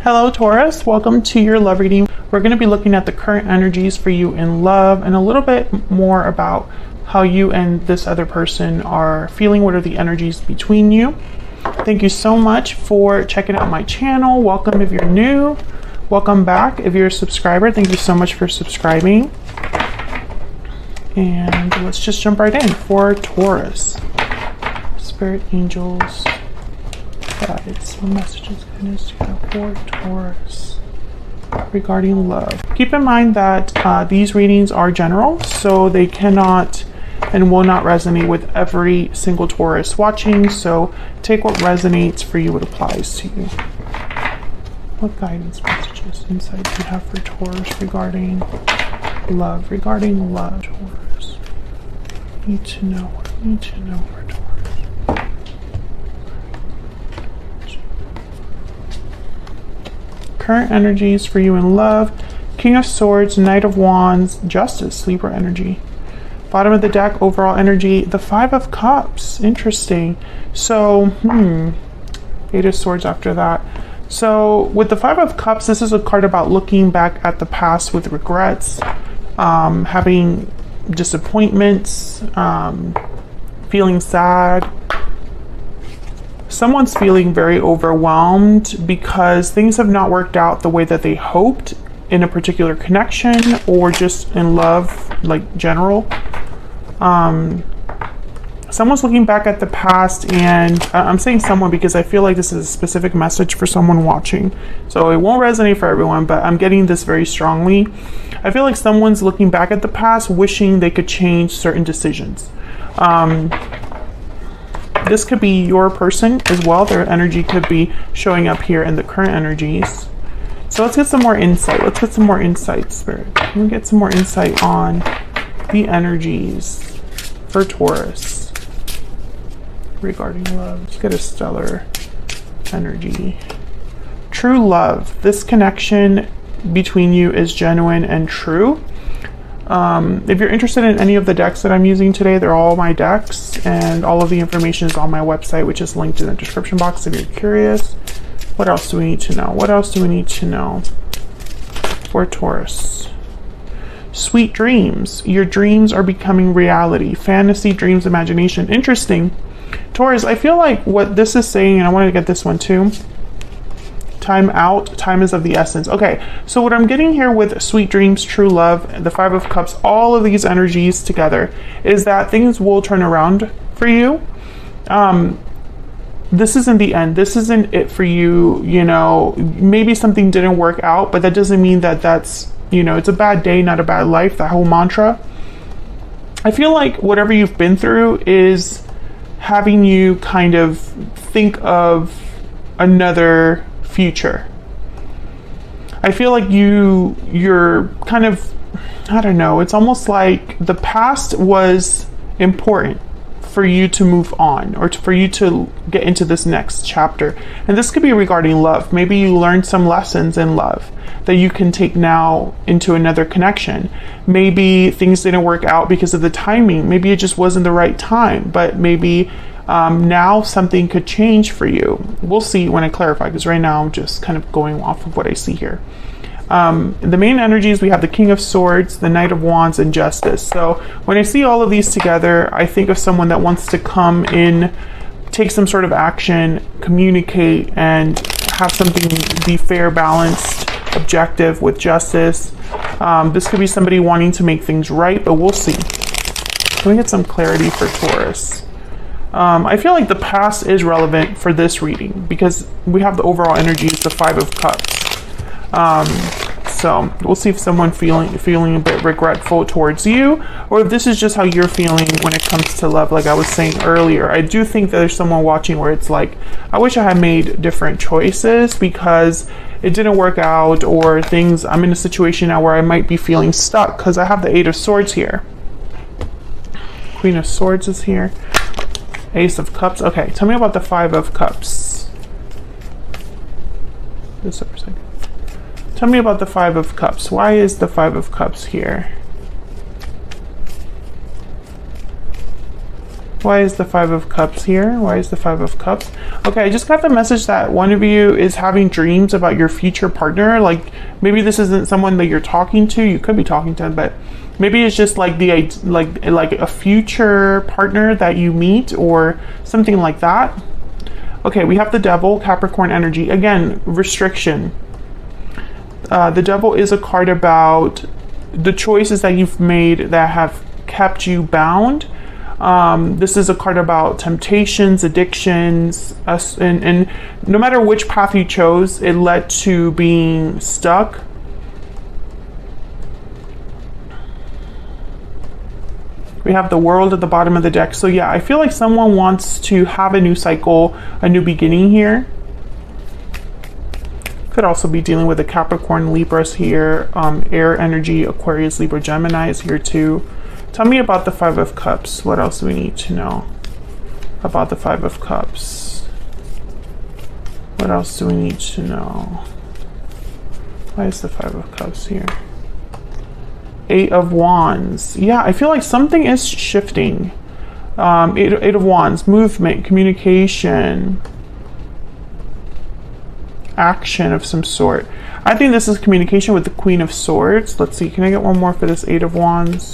Hello Taurus, welcome to your love reading. We're going to be looking at the current energies for you in love and a little bit more about how you and this other person are feeling. What are the energies between you? Thank you so much for checking out my channel. Welcome if you're new. Welcome back if you're a subscriber. Thank you so much for subscribing. And let's just jump right in for Taurus. Spirit, angels, guides, what messages goodness you have for Taurus regarding love. Keep in mind that these readings are general, so they cannot and will not resonate with every single Taurus watching, so take what resonates for you, what applies to you. What guidance, messages, insights you have for Taurus regarding love, Taurus. Need to know for Taurus. Current energies for you in love: King of Swords, Knight of Wands, Justice, Libra energy. Bottom of the deck, overall energy, the Five of Cups. Interesting. So, Eight of Swords after that. So with the Five of Cups, this is a card about looking back at the past with regrets, having disappointments, feeling sad. Someone's feeling very overwhelmed because things have not worked out the way that they hoped in a particular connection or just in love, like general. Someone's looking back at the past, and I'm saying someone because I feel like this is a specific message for someone watching. So it won't resonate for everyone, but I'm getting this very strongly. I feel like someone's looking back at the past, wishing they could change certain decisions. This could be your person as well. Their energy could be showing up here in the current energies. So let's get some more insight. Let's get some more insight, Spirit. Can we get some more insight on the energies for Taurus regarding love? Let's get a stellar energy. True love. This connection between you is genuine and true. If you're interested in any of the decks that I'm using today, they're all my decks, and all of the information is on my website, which is linked in the description box if you're curious. What else do we need to know? What else do we need to know for Taurus? Sweet dreams. Your dreams are becoming reality. Fantasy, dreams, imagination. Interesting. Taurus, I feel like what this is saying, and I wanted to get this one too. Time out. Time is of the essence. Okay, so what I'm getting here with sweet dreams, true love, the Five of Cups, all of these energies together is that things will turn around for you. This isn't the end. This isn't it for you. You know, maybe something didn't work out, but that doesn't mean that that's, you know, it's a bad day, not a bad life, that whole mantra. I feel like whatever you've been through is having you kind of think of another future. I feel like you're kind of, I don't know, it's almost like the past was important for you to move on, or for you to get into this next chapter. And this could be regarding love. Maybe you learned some lessons in love that you can take now into another connection. Maybe things didn't work out because of the timing. Maybe it just wasn't the right time, but maybe now something could change for you. We'll see when I clarify, because right now I'm just kind of going off of what I see here. The main energies, we have the King of Swords, the Knight of Wands, and Justice. So when I see all of these together, I think of someone that wants to come in, take some sort of action, communicate, and have something be fair, balanced, objective with justice. This could be somebody wanting to make things right, but we'll see. Let me get some clarity for Taurus. I feel like the past is relevant for this reading because we have the overall energies, the Five of Cups. So we'll see if someone feeling a bit regretful towards you, or if this is just how you're feeling when it comes to love. Like I was saying earlier, I do think that there's someone watching where it's like, I wish I had made different choices because it didn't work out, or things, I'm in a situation now where I might be feeling stuck because I have the Eight of Swords here. Queen of Swords is here. Ace of Cups. Okay, tell me about the Five of Cups. Just a second. Tell me about the Five of Cups. Why is the Five of Cups here? Why is the Five of Cups here? Why is the Five of Cups? Okay, I just got the message that one of you is having dreams about your future partner. Like maybe this isn't someone that you're talking to. You could be talking to them, but maybe it's just like like a future partner that you meet or something like that. Okay, we have the Devil, Capricorn energy. Again, restriction. The Devil is a card about the choices that you've made that have kept you bound. This is a card about temptations, addictions, and no matter which path you chose, it led to being stuck. We have the World at the bottom of the deck. So yeah, I feel like someone wants to have a new cycle, a new beginning here. Could also be dealing with the Capricorn, Libras here, air energy, Aquarius, Libra, Gemini is here too. Tell me about the Five of Cups. What else do we need to know about the Five of Cups? What else do we need to know? Why is the Five of Cups here? Eight of Wands. Yeah, I feel like something is shifting. Eight of Wands, movement, communication, action of some sort. I think this is communication with the Queen of Swords. Let's see, can I get one more for this Eight of Wands?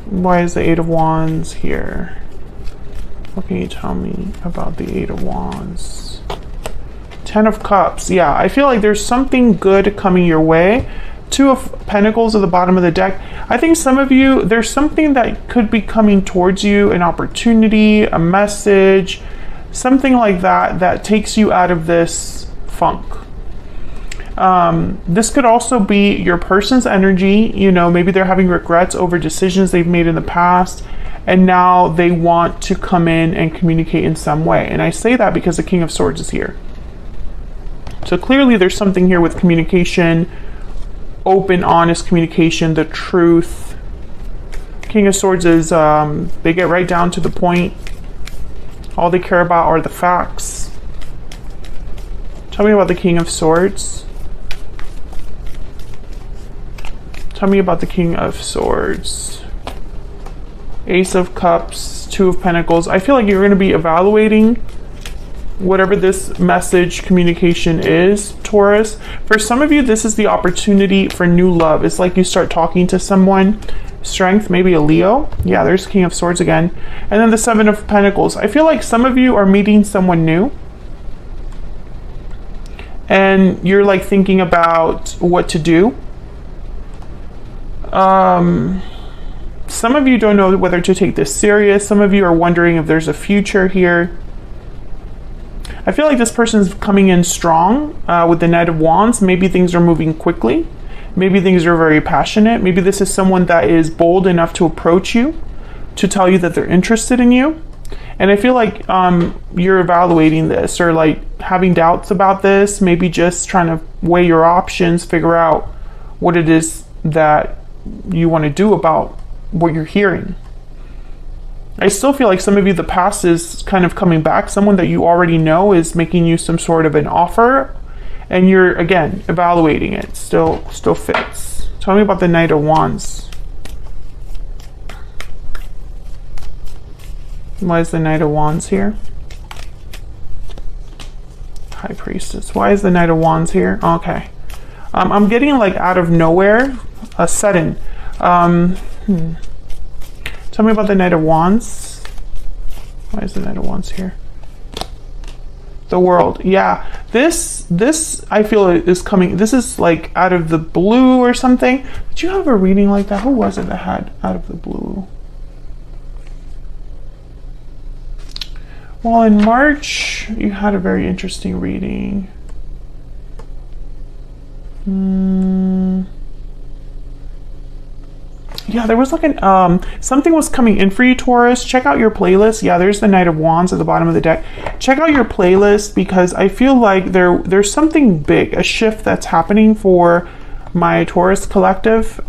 Why is the Eight of Wands here? What can you tell me about the Eight of Wands? Ten of Cups. Yeah, I feel like there's something good coming your way. Two of Pentacles at the bottom of the deck. I think some of you, there's something that could be coming towards you, an opportunity, a message, something like that that takes you out of this funk. This could also be your person's energy. You know, maybe they're having regrets over decisions they've made in the past, and now they want to come in and communicate in some way. And I say that because the King of Swords is here. So clearly there's something here with communication, open, honest communication, the truth. King of Swords is, they get right down to the point. All they care about are the facts. Tell me about the King of Swords. Tell me about the King of Swords. Ace of Cups, Two of Pentacles. I feel like you're going to be evaluating whatever this message communication is, Taurus. For some of you, this is the opportunity for new love. It's like you start talking to someone. Strength, maybe a Leo. Yeah, there's King of Swords again. And then the Seven of Pentacles. I feel like some of you are meeting someone new. And you're like thinking about what to do. Some of you don't know whether to take this serious. Some of you are wondering if there's a future here. I feel like this person's coming in strong with the Knight of Wands. Maybe things are moving quickly. Maybe things are very passionate. Maybe this is someone that is bold enough to approach you, to tell you that they're interested in you. And I feel like you're evaluating this or like having doubts about this, maybe just trying to weigh your options, figure out what it is that you want to do about what you're hearing. I still feel like some of you, the past is kind of coming back. Someone that you already know is making you some sort of an offer, and you're, again, evaluating it. Still fits. Tell me about the Knight of Wands. Why is the Knight of Wands here? High Priestess. Why is the Knight of Wands here? Okay. I'm getting like out of nowhere, a sudden. Tell me about the Knight of Wands. Why is the Knight of Wands here? The World. Yeah, this I feel is coming. This is like out of the blue or something. Did you have a reading like that? Who was it that had out of the blue? Well, in March, you had a very interesting reading. Yeah, there was like an something was coming in for you, Taurus. Check out your playlist. Yeah, there's the Knight of Wands at the bottom of the deck. Check out your playlist because I feel like there's something big, a shift that's happening for my Taurus collective.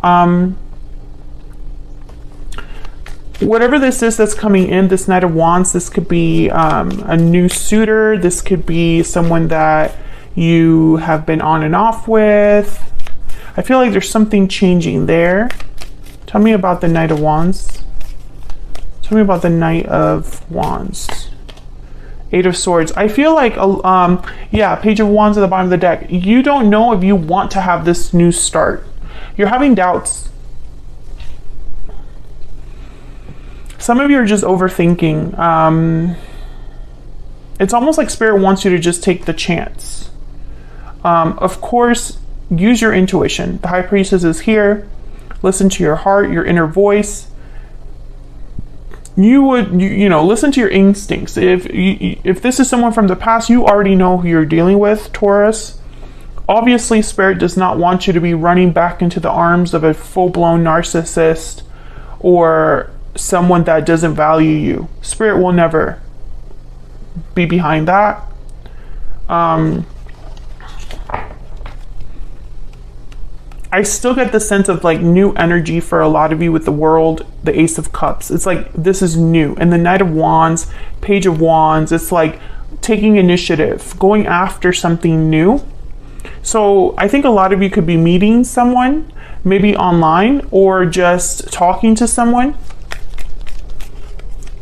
Whatever this is that's coming in, this Knight of Wands, this could be a new suitor. This could be someone that you have been on and off with. I feel like there's something changing there. Tell me about the Knight of Wands. Tell me about the Knight of Wands. Eight of Swords. I feel like, yeah, Page of Wands at the bottom of the deck. You don't know if you want to have this new start. You're having doubts. Some of you are just overthinking. It's almost like Spirit wants you to just take the chance. Of course, use your intuition. The High Priestess is here. Listen to your heart, your inner voice. You would, you know, listen to your instincts. If this is someone from the past, you already know who you're dealing with, Taurus. Obviously, Spirit does not want you to be running back into the arms of a full-blown narcissist or someone that doesn't value you. Spirit will never be behind that. I still get the sense of like new energy for a lot of you with the World, the Ace of Cups. It's like this is new. And the Knight of Wands, Page of Wands, it's like taking initiative, going after something new. So I think a lot of you could be meeting someone, maybe online, or just talking to someone.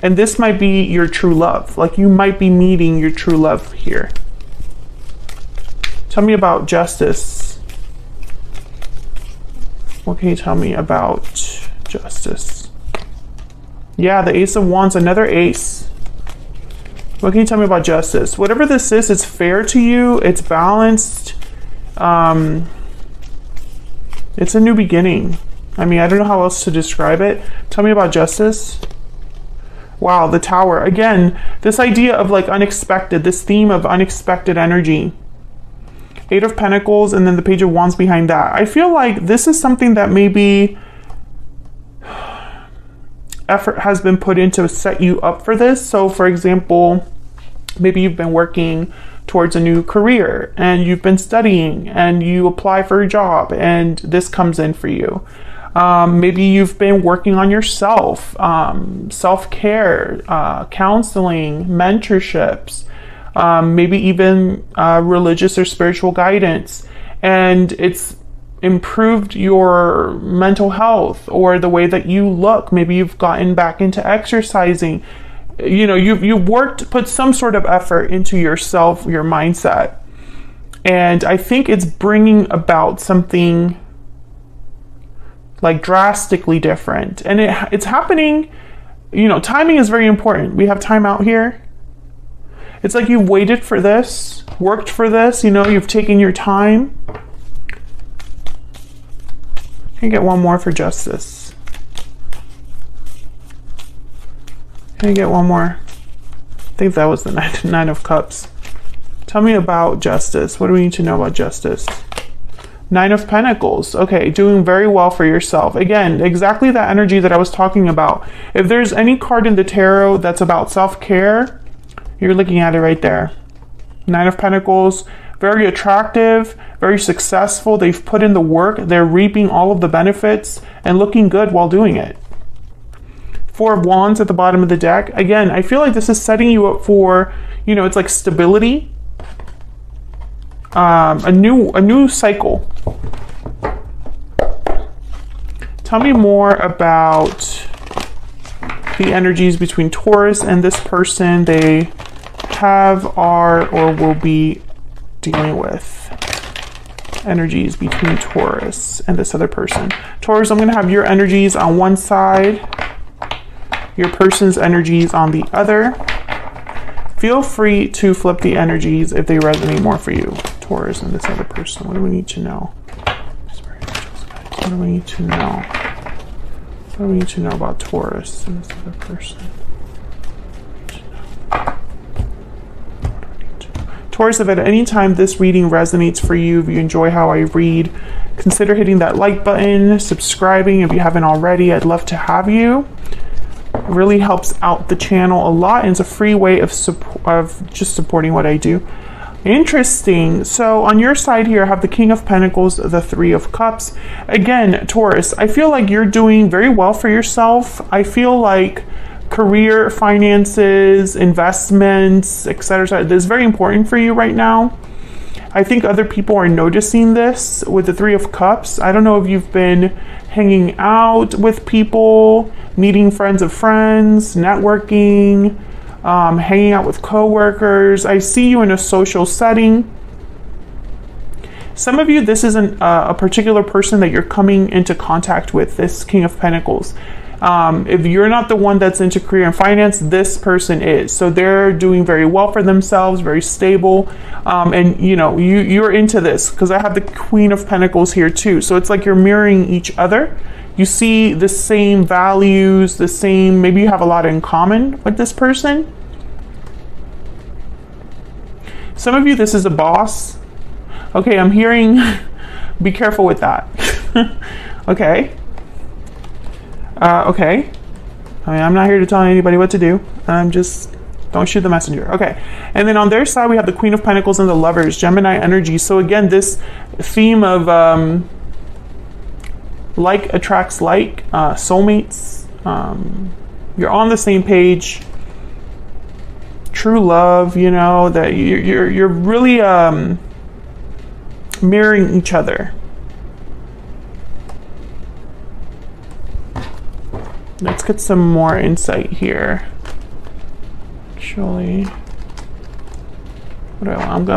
And this might be your true love. Like you might be meeting your true love here. Tell me about Justice. What can you tell me about Justice? Yeah, the Ace of Wands, another ace. What can you tell me about Justice? Whatever this is, it's fair to you. It's balanced. It's a new beginning. I mean, I don't know how else to describe it. Tell me about Justice. Wow, the Tower. Again, this idea of like unexpected, this theme of unexpected energy. Eight of Pentacles and then the Page of Wands behind that. I feel like this is something that maybe effort has been put in to set you up for this. So for example, maybe you've been working towards a new career and you've been studying and you apply for a job and this comes in for you. Maybe you've been working on yourself, self-care, counseling, mentorships, maybe even religious or spiritual guidance, and it's improved your mental health or the way that you look. Maybe you've gotten back into exercising. You know, you've worked, put some sort of effort into yourself, your mindset, and I think it's bringing about something like drastically different, and it's happening. You know, timing is very important. We have time out here. It's like you've waited for this, worked for this, you know, you've taken your time. Can I get one more for Justice? Can I get one more? I think that was the Nine of Cups. Tell me about Justice. What do we need to know about Justice? Nine of Pentacles. Okay, doing very well for yourself. Again, exactly that energy that I was talking about. If there's any card in the tarot that's about self-care, you're looking at it right there. Nine of Pentacles, very attractive, very successful. They've put in the work. They're reaping all of the benefits and looking good while doing it. Four of Wands at the bottom of the deck. Again, I feel like this is setting you up for, you know, it's like stability. A new cycle. Tell me more about the energies between Taurus and this person they have, are, or will be dealing with. Energies between Taurus and this other person. Taurus, I'm going to have your energies on one side, your person's energies on the other. Feel free to flip the energies if they resonate more for you. Taurus and this other person. What do we need to know? What do we need to know? What do we need to know about Taurus and this other person? Taurus, if at any time this reading resonates for you, if you enjoy how I read, consider hitting that like button, subscribing if you haven't already. I'd love to have you. It really helps out the channel a lot, and it's a free way of just supporting what I do. Interesting. So on your side here, I have the King of Pentacles, the Three of Cups. Again, Taurus, I feel like you're doing very well for yourself. I feel like career, finances, investments, etc. is very important for you right now. I think other people are noticing this with the Three of Cups. I don't know if you've been hanging out with people, meeting friends of friends, networking, hanging out with coworkers. I see you in a social setting. Some of you, this isn't a particular person that you're coming into contact with, this King of Pentacles. If you're not the one that's into career and finance, this person is. So they're doing very well for themselves, very stable. And you know, you're into this because I have the Queen of Pentacles here too. So it's like you're mirroring each other. You see the same values, the same, maybe you have a lot in common with this person. Some of you, this is a boss. Okay, I'm hearing, be careful with that. Okay. Okay. I mean, I'm not here to tell anybody what to do. I'm just, don't shoot the messenger. Okay. And then on their side, we have the Queen of Pentacles and the Lovers, Gemini energy. So again, this theme of like attracts like, soulmates. You're on the same page. True love, you know, that you're really mirroring each other. Let's get some more insight here. Actually, what do I want?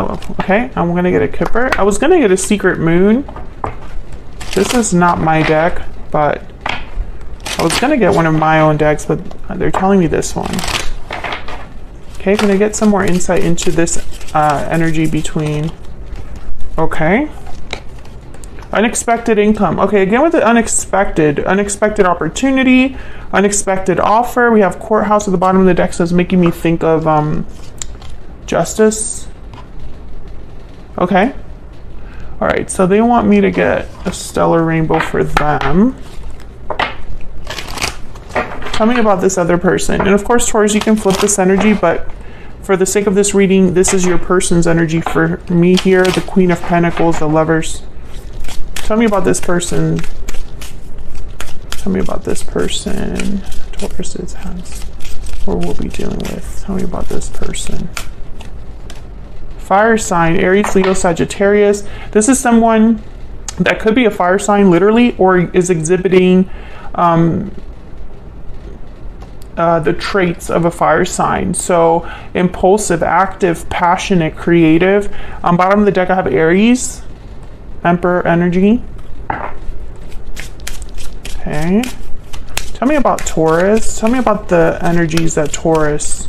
I'm gonna get a Kipper. I was gonna get a Secret Moon. This is not my deck, but I was gonna get one of my own decks, but they're telling me this one. Okay, can I get some more insight into this energy between? Okay. Unexpected income. Okay, again with the unexpected opportunity, unexpected offer. We have Courthouse at the bottom of the deck, so it's making me think of Justice. Okay. All right, so they want me to get a stellar rainbow for them. Tell me about this other person. And of course, Taurus, you can flip this energy, but for the sake of this reading, this is your person's energy for me here. The Queen of Pentacles, the Lovers. Tell me about this person. Tell me about this person. Taurus has or will be dealing with. Tell me about this person. Fire sign, Aries, Leo, Sagittarius. This is someone that could be a fire sign literally, or is exhibiting the traits of a fire sign. So impulsive, active, passionate, creative. On bottom of the deck I have Aries, Emperor energy. Okay. Tell me about Taurus. Tell me about the energies that Taurus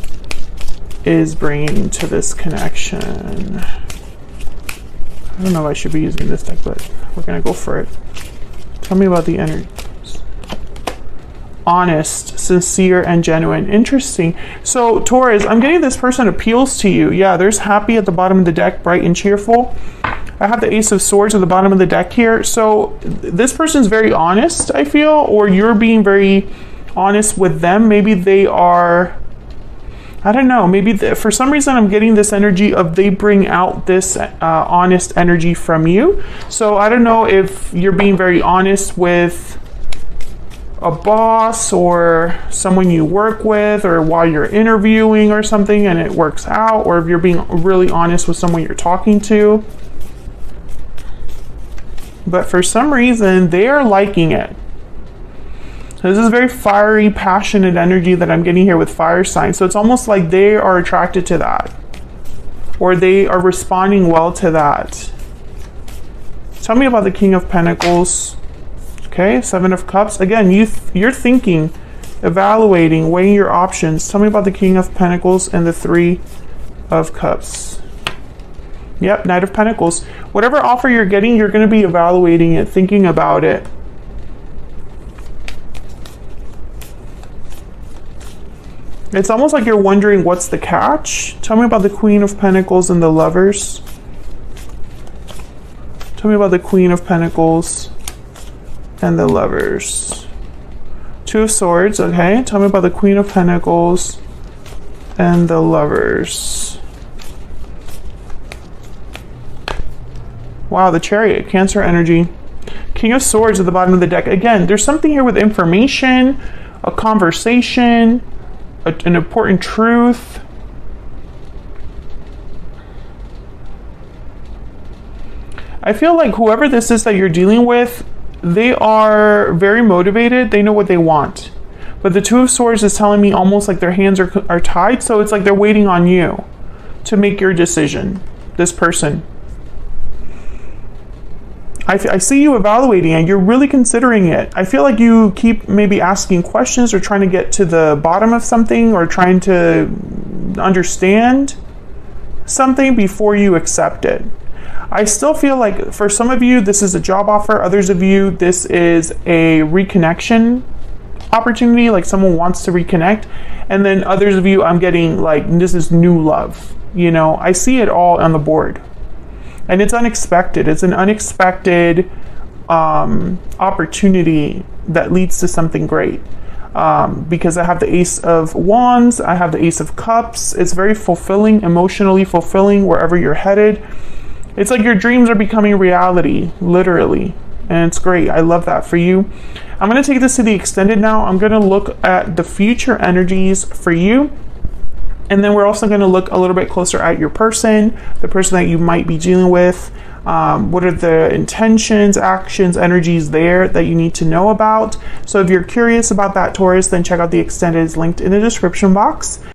is bringing to this connection. I don't know if I should be using this deck, but we're gonna go for it. Tell me about the energies. Honest, sincere, and genuine. Interesting. So Taurus, I'm getting this person appeals to you. Yeah, there's happy at the bottom of the deck, bright and cheerful. I have the Ace of Swords at the bottom of the deck here. So this person's very honest, I feel, or you're being very honest with them. Maybe they are, I don't know, maybe for some reason I'm getting this energy of they bring out this honest energy from you. So I don't know if you're being very honest with a boss or someone you work with, or while you're interviewing or something and it works out, or if you're being really honest with someone you're talking to. But for some reason, they are liking it. This is very fiery, passionate energy that I'm getting here with fire signs. So it's almost like they are attracted to that, or they are responding well to that. Tell me about the King of Pentacles. Okay, Seven of Cups. Again, you're thinking, evaluating, weighing your options. Tell me about the King of Pentacles and the Three of Cups. Yep, Knight of Pentacles. Whatever offer you're getting, you're going to be evaluating it, thinking about it. It's almost like you're wondering what's the catch. Tell me about the Queen of Pentacles and the Lovers. Tell me about the Queen of Pentacles and the Lovers. Two of Swords, okay. Tell me about the Queen of Pentacles and the Lovers. Wow, the Chariot, Cancer energy. King of Swords at the bottom of the deck. Again, there's something here with information, a conversation, an important truth. I feel like whoever this is that you're dealing with, they are very motivated. They know what they want. But the Two of Swords is telling me almost like their hands are tied. So it's like they're waiting on you to make your decision. This person. I see you evaluating it. You're really considering it. I feel like you keep maybe asking questions or trying to get to the bottom of something or trying to understand something before you accept it. I still feel like for some of you, this is a job offer. Others of you, this is a reconnection opportunity, like someone wants to reconnect. And then others of you, I'm getting like, this is new love. You know, I see it all on the board. And it's unexpected. It's an unexpected opportunity that leads to something great. Because I have the Ace of Wands, I have the Ace of Cups. It's very fulfilling, emotionally fulfilling wherever you're headed. It's like your dreams are becoming reality, literally. And it's great. I love that for you. I'm going to take this to the extended now. I'm going to look at the future energies for you. And then we're also going to look a little bit closer at your person, the person that you might be dealing with. What are the intentions, actions, energies there that you need to know about? So if you're curious about that, Taurus, then check out the extended. It's linked in the description box.